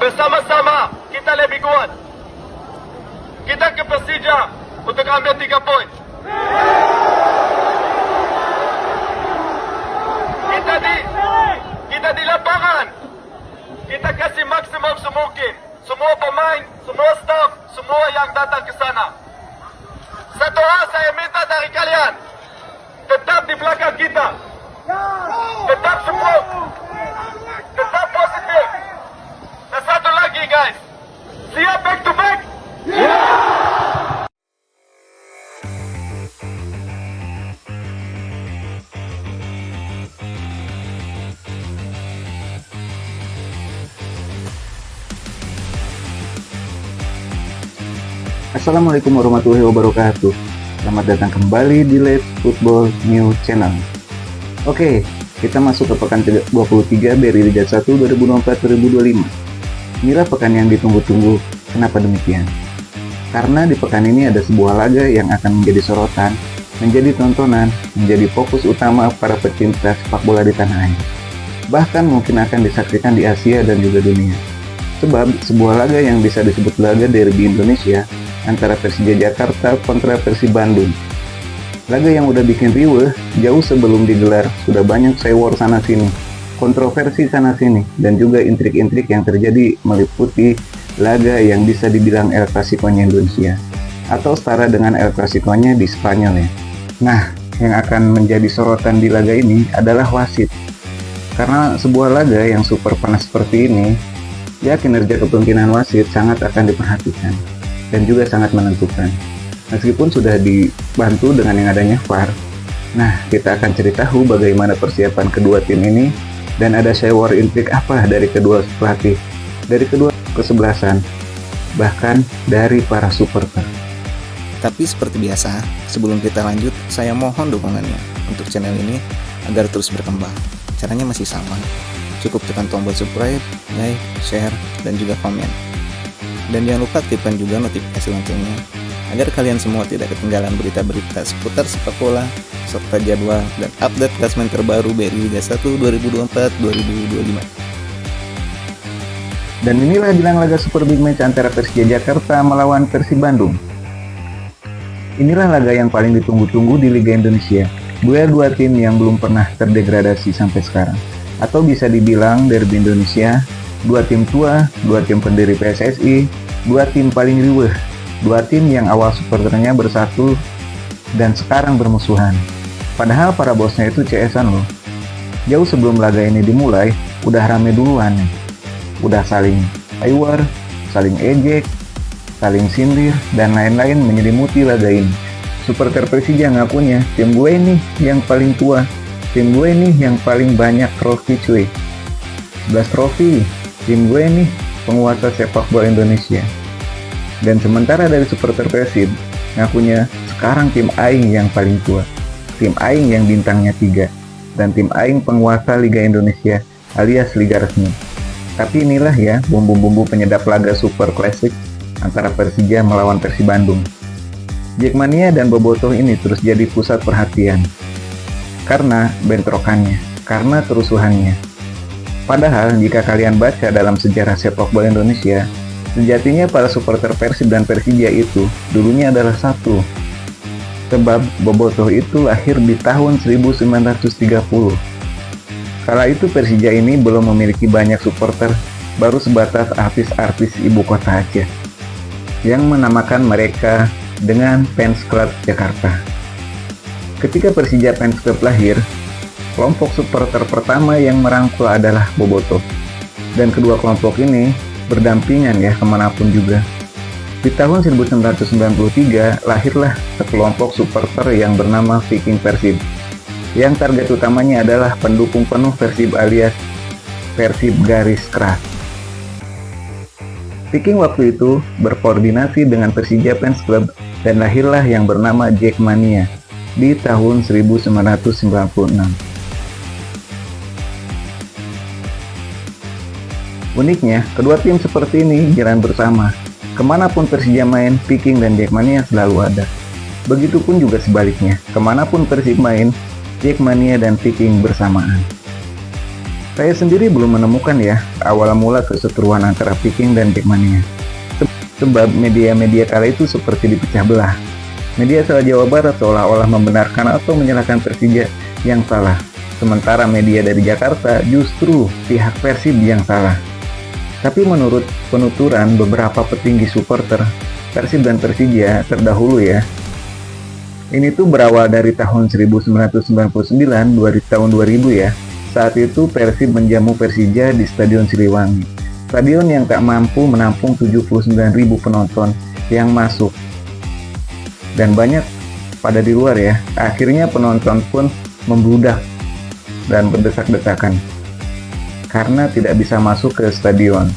Bersama-sama kita lebih kuat. Kita ke Persija untuk ambil 3 poin. Kita di lapangan. Kita kasih maksimum semungkin. Semua pemain, semua staff, semua yang datang ke sana. Satu hal saya minta dari kalian. Tetap di belakang kita. Tetap support. Tetap positif. Dan satu lagi guys. Siap back to back? Assalamualaikum warahmatullahi wabarakatuh. Selamat datang kembali di Let's Football New Channel. Oke, kita masuk ke pekan 23 BRI Liga 1 2024-2025. Inilah pekan yang ditunggu-tunggu. Kenapa demikian? Karena di pekan ini ada sebuah laga yang akan menjadi sorotan, menjadi tontonan, menjadi fokus utama para pecinta sepak bola di tanah air. Bahkan mungkin akan disaksikan di Asia dan juga dunia. Sebab sebuah laga yang bisa disebut laga derby Indonesia antara Persija Jakarta kontra Persib Bandung. Laga yang udah bikin riweuh jauh sebelum digelar, sudah banyak sewor sana-sini, kontroversi sana-sini, dan juga intrik-intrik yang terjadi meliputi laga yang bisa dibilang El Clasico-nya Indonesia, atau setara dengan El Clasico-nya di Spanyol ya. Nah, yang akan menjadi sorotan di laga ini adalah wasit. Karena sebuah laga yang super panas seperti ini, ya kinerja kepemimpinan wasit sangat akan diperhatikan dan juga sangat menentukan. Meskipun sudah dibantu dengan yang adanya VAR. Nah, kita akan ceritahu bagaimana persiapan kedua tim ini dan ada sewor intrik apa dari kedua pelatih, dari kedua kesebelasan, bahkan dari para supporter. Tapi seperti biasa, sebelum kita lanjut, saya mohon dukungannya untuk channel ini agar terus berkembang. Caranya masih sama. Cukup tekan tombol subscribe, like, share, dan juga komen. Dan jangan lupa aktifkan juga notifikasi loncengnya agar kalian semua tidak ketinggalan berita-berita seputar sepak bola serta jadwal dan update klasemen terbaru BRI Liga 1 2024-2025. Dan inilah jelang laga super big match antara Persija Jakarta melawan Persib Bandung. Inilah laga yang paling ditunggu-tunggu di Liga Indonesia. Duel dua tim yang belum pernah terdegradasi sampai sekarang. Atau bisa dibilang derby Indonesia, dua tim tua, dua tim pendiri PSSI, dua tim paling riweuh, dua tim yang awal supporternya bersatu dan sekarang bermusuhan. Padahal para bosnya itu CS-an loh. Jauh sebelum laga ini dimulai, udah rame duluan nih. Udah saling aywar, saling ejek, saling sindir, dan lain-lain menyelimuti laga ini. Supporter Persija ngakunya, tim gue nih yang paling tua, tim gue nih yang paling banyak trofi cuy. 11 trofi, tim gue nih penguasa sepak bola Indonesia. Dan sementara dari supporter Persib ngakunya sekarang tim Aing yang paling tua, tim Aing yang bintangnya 3, dan tim Aing penguasa Liga Indonesia alias Liga Resmi. Tapi inilah ya bumbu-bumbu penyedap laga super klasik antara Persija melawan Persib Bandung. Jackmania dan Bobotoh ini terus jadi pusat perhatian karena bentrokannya, karena kerusuhannya. Padahal jika kalian baca dalam sejarah sepak bola Indonesia, sejatinya para supporter Persib dan Persija itu dulunya adalah satu. Sebab Bobotoh itu lahir di tahun 1930. Kala itu Persija ini belum memiliki banyak supporter, baru sebatas artis-artis ibu kota aja, yang menamakan mereka dengan Fans Club Jakarta. Ketika Persija Fans Club lahir, kelompok supporter pertama yang merangkul adalah Bobotoh. Dan kedua kelompok ini berdampingan ya kemanapun juga. Di tahun 1993 lahirlah sekelompok supporter yang bernama Viking Persib, yang target utamanya adalah pendukung penuh Persib alias Persib garis keras. Viking waktu itu berkoordinasi dengan Persija Fans Club dan lahirlah yang bernama Jackmania di tahun 1996. Uniknya, kedua tim seperti ini jalan bersama. Kemanapun Persija main, Viking dan Jackmania selalu ada. Begitupun juga sebaliknya, kemanapun Persib main, Jackmania dan Viking bersamaan. Saya sendiri belum menemukan ya awal mula keseteruan antara Viking dan Jackmania. Sebab media-media kala itu seperti dipecah belah. Media asal Jawa Barat seolah-olah membenarkan atau menyalahkan Persija yang salah. Sementara media dari Jakarta justru pihak Persib yang salah. Tapi menurut penuturan beberapa petinggi supporter Persib dan Persija terdahulu ya, ini tuh berawal dari tahun 1999, dari tahun 2000 ya. Saat itu Persib menjamu Persija di Stadion Siliwangi. Stadion yang tak mampu menampung 79.000 penonton yang masuk. Dan banyak pada di luar ya. Akhirnya penonton pun membludak dan berdesak-desakan karena tidak bisa masuk ke stadion.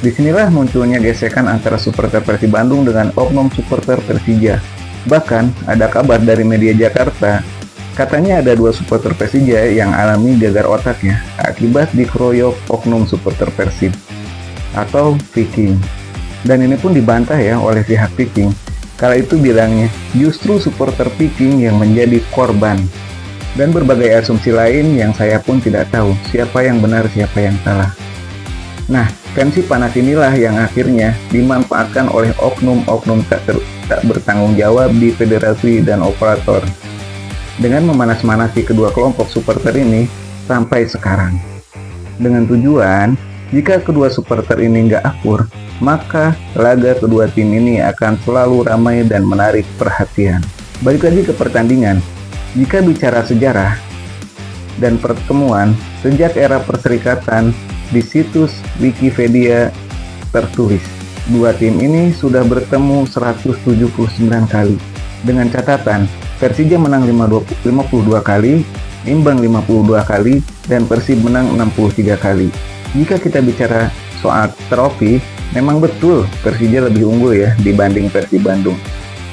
Disinilah munculnya gesekan antara supporter Persib Bandung dengan oknum supporter Persija. Bahkan ada kabar dari media Jakarta, katanya ada 2 supporter Persija yang alami gegar otaknya akibat dikeroyok oknum supporter Persib atau Viking. Dan ini pun dibantah ya oleh pihak Viking. Kala itu bilangnya justru supporter Viking yang menjadi korban. Dan berbagai asumsi lain yang saya pun tidak tahu siapa yang benar siapa yang salah. Nah, tensi panas inilah yang akhirnya dimanfaatkan oleh oknum-oknum tak bertanggung jawab di federasi dan operator dengan memanas-manasi kedua kelompok supporter ini sampai sekarang. Dengan tujuan, jika kedua supporter ini nggak akur, maka laga kedua tim ini akan selalu ramai dan menarik perhatian. Balik lagi ke pertandingan. Jika bicara sejarah dan pertemuan, sejak era perserikatan di situs Wikipedia tertulis, 2 tim ini sudah bertemu 179 kali. Dengan catatan, Persija menang 52 kali, imbang 52 kali, dan Persib menang 63 kali. Jika kita bicara soal trofi, memang betul Persija lebih unggul ya dibanding Persib Bandung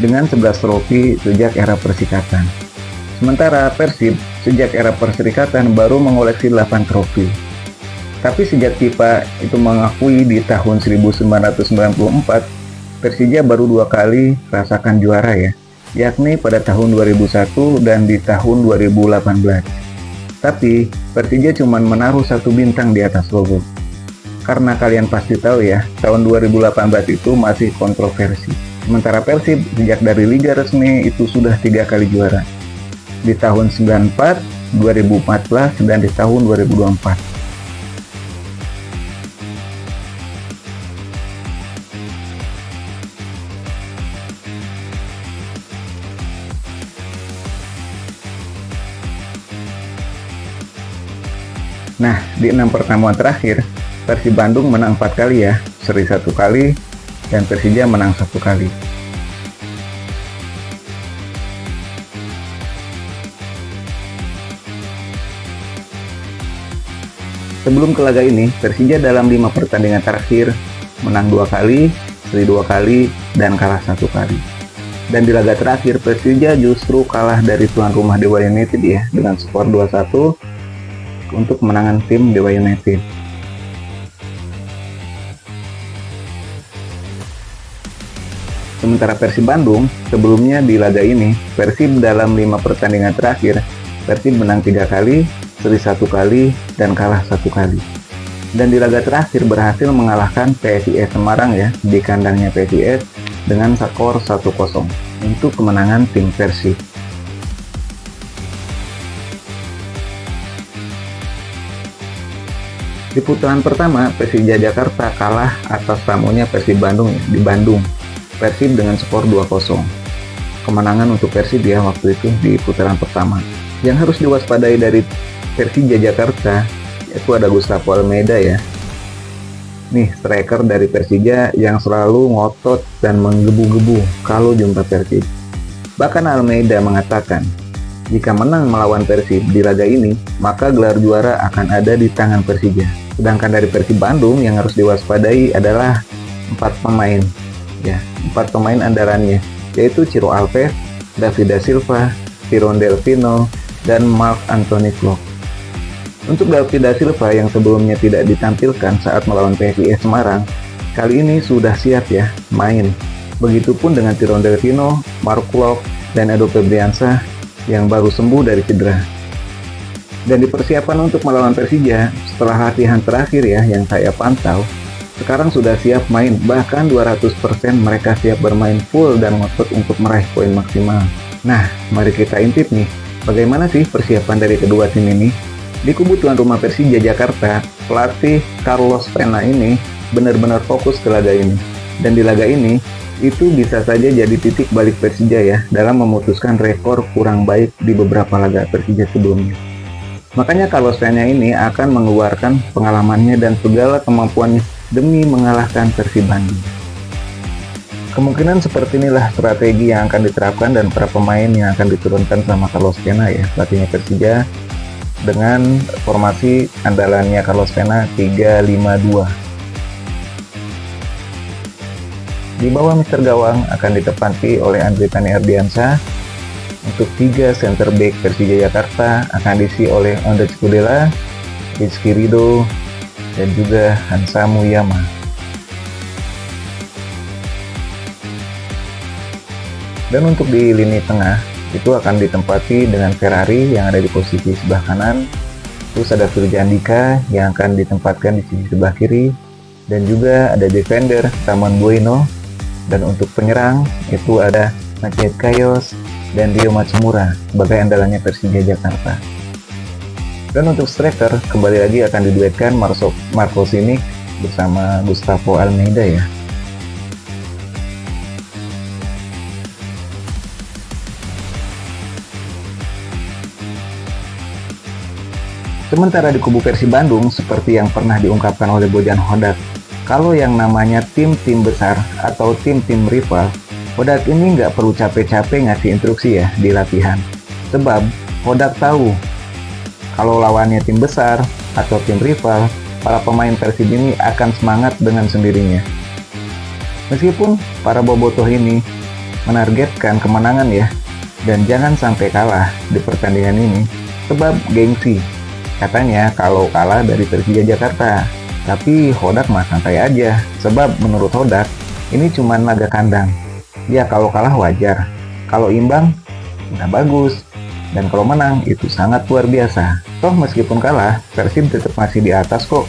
dengan 11 trofi sejak era perserikatan. Sementara Persib sejak era perserikatan baru mengoleksi 8 trofi. Tapi sejak FIFA itu mengakui di tahun 1994, Persija baru 2 kali rasakan juara ya, yakni pada tahun 2001 dan di tahun 2018. Tapi Persija cuma menaruh 1 bintang di atas logo. Karena kalian pasti tahu ya, tahun 2018 itu masih kontroversi. Sementara Persib sejak dari liga resmi itu sudah 3 kali juara. Di tahun 94, 2014, dan di tahun 2024. Nah, di 6 pertemuan terakhir, Persib Bandung menang 4 kali ya, seri 1 kali, dan Persija menang 1 kali. Sebelum ke laga ini, Persija dalam 5 pertandingan terakhir menang 2 kali, seri 2 kali, dan kalah 1 kali. Dan di laga terakhir, Persija justru kalah dari tuan rumah Dewa United ya, dengan skor 2-1 untuk kemenangan tim Dewa United. Sementara Persib Bandung, sebelumnya di laga ini, Persib dalam 5 pertandingan terakhir, Persib menang 3 kali, seri 1 kali, dan kalah 1 kali. Dan di laga terakhir berhasil mengalahkan PSIS Semarang ya, di kandangnya PSIS dengan skor 1-0 untuk kemenangan tim Persib. Di putaran pertama, Persija Jakarta kalah atas tamunya Persib Bandung ya, di Bandung. Persib dengan skor 2-0. Kemenangan untuk Persib ya waktu itu di putaran pertama. Yang harus diwaspadai dari Persija Jakarta itu ada Gustavo Almeida ya. Nih striker dari Persija yang selalu ngotot dan menggebu-gebu kalau jumpa Persib. Bahkan Almeida mengatakan, jika menang melawan Persib di laga ini, maka gelar juara akan ada di tangan Persija. Sedangkan dari Persib Bandung yang harus diwaspadai adalah 4 pemain ya, 4 pemain andalannya, yaitu Ciro Alves, David da Silva, Tyrone Delfino, dan Marc Anthony Flok. Untuk David da Silva yang sebelumnya tidak ditampilkan saat melawan PSIS Semarang, kali ini sudah siap ya main. Begitupun dengan Tyrone Delfino, Marc Flok, dan Edo Febriansah yang baru sembuh dari cedera. Dan di persiapan untuk melawan Persija, setelah latihan terakhir ya yang saya pantau, sekarang sudah siap main, bahkan 200% mereka siap bermain full dan ngotot untuk meraih poin maksimal. Nah, mari kita intip nih, bagaimana sih persiapan dari kedua tim ini? Di kubu tuan rumah Persija Jakarta, pelatih Carlos Pena ini benar-benar fokus ke laga ini. Dan di laga ini, itu bisa saja jadi titik balik Persija ya, dalam memutuskan rekor kurang baik di beberapa laga Persija sebelumnya. Makanya Carlos Pena ini akan mengeluarkan pengalamannya dan segala kemampuannya demi mengalahkan Persib Bandung. Kemungkinan seperti inilah strategi yang akan diterapkan dan para pemain yang akan diturunkan sama Carlos Pena ya, pelatihnya Persija, dengan formasi andalannya Carlos Pena 3-5-2. Di bawah Mister Gawang akan ditempati oleh Andre Tani Ardiansyah. Untuk 3 center back Persija Jakarta akan diisi oleh Ondrej Kudela, Rizky Ridho, dan juga Hansa Muyama. Dan untuk di lini tengah itu akan ditempati dengan Ferrari yang ada di posisi sebelah kanan. Terus ada Firja Andika yang akan ditempatkan di sisi sebelah kiri, dan juga ada defender Taman Bueno. Dan untuk penyerang itu ada Maciej Kayos dan Rio Matsumura sebagai andalannya Persija Jakarta. Dan untuk striker kembali lagi akan diduetkan Marco Simic bersama Gustavo Almeida ya. Sementara di kubu Persib Bandung, seperti yang pernah diungkapkan oleh Bojan Hodak, kalau yang namanya tim-tim besar atau tim-tim rival, Hodak ini nggak perlu capek-capek ngasih instruksi ya di latihan. Sebab Hodak tahu kalau lawannya tim besar atau tim rival, para pemain Persib ini akan semangat dengan sendirinya. Meskipun para bobotoh ini menargetkan kemenangan ya, dan jangan sampai kalah di pertandingan ini, sebab gengsi. Katanya kalau kalah dari Persija Jakarta. Tapi Hodak mah santai aja, sebab menurut Hodak ini cuma laga kandang. Ya kalau kalah wajar, kalau imbang udah bagus, dan kalau menang itu sangat luar biasa. Toh meskipun kalah, Persib tetap masih di atas kok,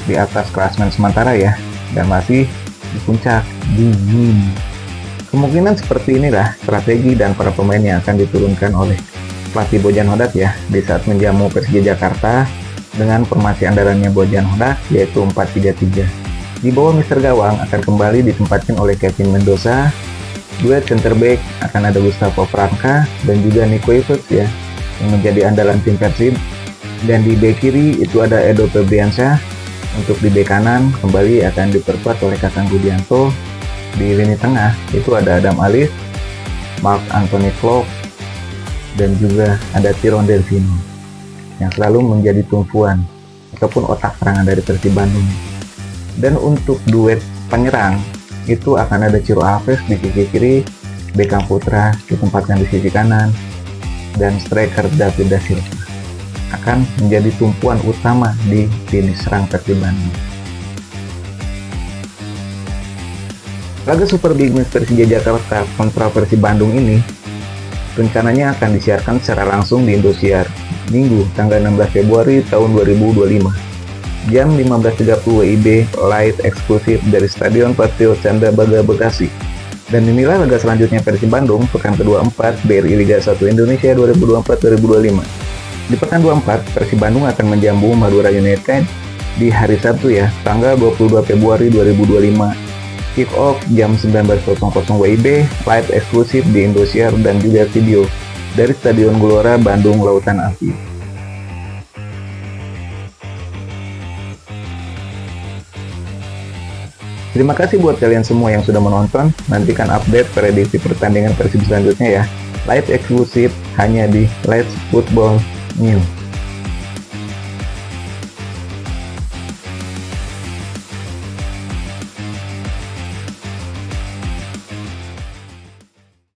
di atas klasmen sementara ya, dan masih di puncak dingin. Kemungkinan seperti inilah strategi dan para pemain yang akan diturunkan oleh pelatih Bojan Hodak ya di saat menjamu Persija Jakarta dengan formasi andalannya Bojan Hodak yaitu 4-3-3. Di bawah Mister Gawang akan kembali ditempatkan oleh Kevin Mendoza. Duet center back akan ada Gustavo Franca dan juga Nico Evers ya yang menjadi andalan tim Persib. Dan di bek kiri itu ada Edo Febriansyah. Untuk di bek kanan kembali akan diperkuat oleh Kakang Budianto. Di lini tengah itu ada Adam Alis, Mark Anthony Klok, dan juga ada Tyrone Delfino yang selalu menjadi tumpuan ataupun otak serangan dari Persib Bandung. Dan untuk duet penyerang itu akan ada Ciro Alves di sisi kiri, Beckham Putra ditempatkan di sisi kanan, dan striker David Da Silva akan menjadi tumpuan utama di lini serang Persib Bandung. Laga Super Big Match Persija Jakarta kontra Persib Bandung ini rencananya akan disiarkan secara langsung di Indosiar Minggu tanggal 16 Februari tahun 2025 jam 15.30 WIB live eksklusif dari Stadion Patriot Candrabaga Bekasi. Dan inilah laga selanjutnya Persib Bandung pekan ke-24 BRI Liga 1 Indonesia 2024-2025. Di pekan 24 Persib Bandung akan menjamu Madura United di hari Sabtu ya, tanggal 22 Februari 2025. Kick off jam 19.00 WIB, live eksklusif di Indosiar dan juga video dari Stadion Gelora Bandung Lautan Api. Terima kasih buat kalian semua yang sudah menonton. Nantikan update prediksi pertandingan Persib selanjutnya ya. Live eksklusif hanya di Let's Football News.